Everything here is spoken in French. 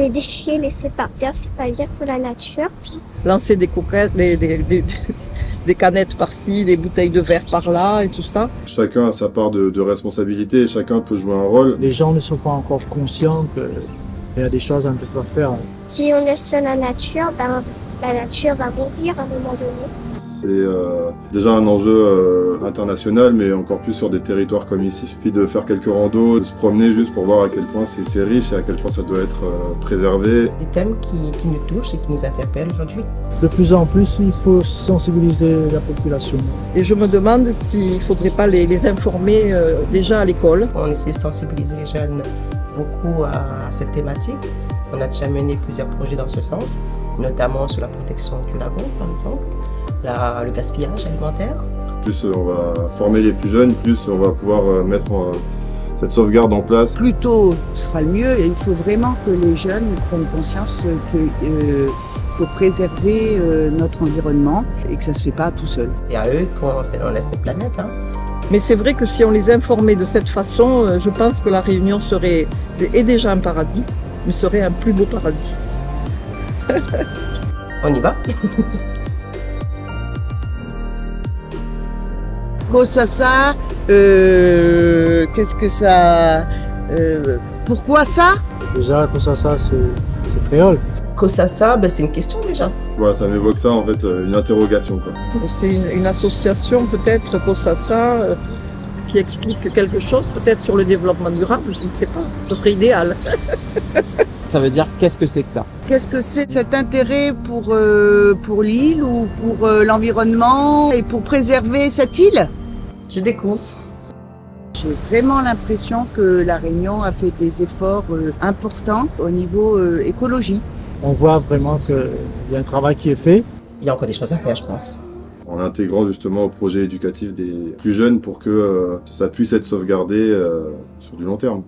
Les déchets laissés par terre, c'est pas bien pour la nature. Lancer des coquettes, des canettes par-ci, des bouteilles de verre par-là et tout ça. Chacun a sa part de responsabilité et chacun peut jouer un rôle. Les gens ne sont pas encore conscients qu'il y a des choses à ne pas faire. Si on laisse la nature, ben, la nature va mourir à un moment donné. C'est déjà un enjeu international, mais encore plus sur des territoires comme ici. Il suffit de faire quelques randos, de se promener juste pour voir à quel point c'est riche et à quel point ça doit être préservé. Des thèmes qui nous touchent et qui nous interpellent aujourd'hui. De plus en plus, il faut sensibiliser la population. Et je me demande s'il ne faudrait pas les informer déjà à l'école. On essaie de sensibiliser les jeunes beaucoup à cette thématique. On a déjà mené plusieurs projets dans ce sens, notamment sur la protection du lagon, par exemple, le gaspillage alimentaire. Plus on va former les plus jeunes, plus on va pouvoir mettre cette sauvegarde en place. Plus tôt sera le mieux et il faut vraiment que les jeunes prennent conscience qu'il faut préserver notre environnement et que ça ne se fait pas tout seul. C'est à eux qu'on laisse cette planète. Mais c'est vrai que si on les informait de cette façon, je pense que la Réunion est déjà un paradis, mais serait un plus beau paradis. On y va. Kossassa, qu'est-ce que ça... pourquoi ça? Déjà, Kossassa, c'est créole. Kossassa, c'est une question déjà. Voilà, ça m'évoque ça en fait, une interrogation, quoi. C'est une association peut-être, Kossassa, qui explique quelque chose peut-être sur le développement durable, je ne sais pas, ce serait idéal. Ça veut dire qu'est-ce que c'est que ça? Qu'est-ce que c'est cet intérêt pour l'île ou pour l'environnement et pour préserver cette île? Je découvre. J'ai vraiment l'impression que la Réunion a fait des efforts importants au niveau écologie. On voit vraiment qu'il y a un travail qui est fait. Il y a encore des choses à faire, je pense. En l'intégrant justement au projet éducatif des plus jeunes pour que ça puisse être sauvegardé sur du long terme.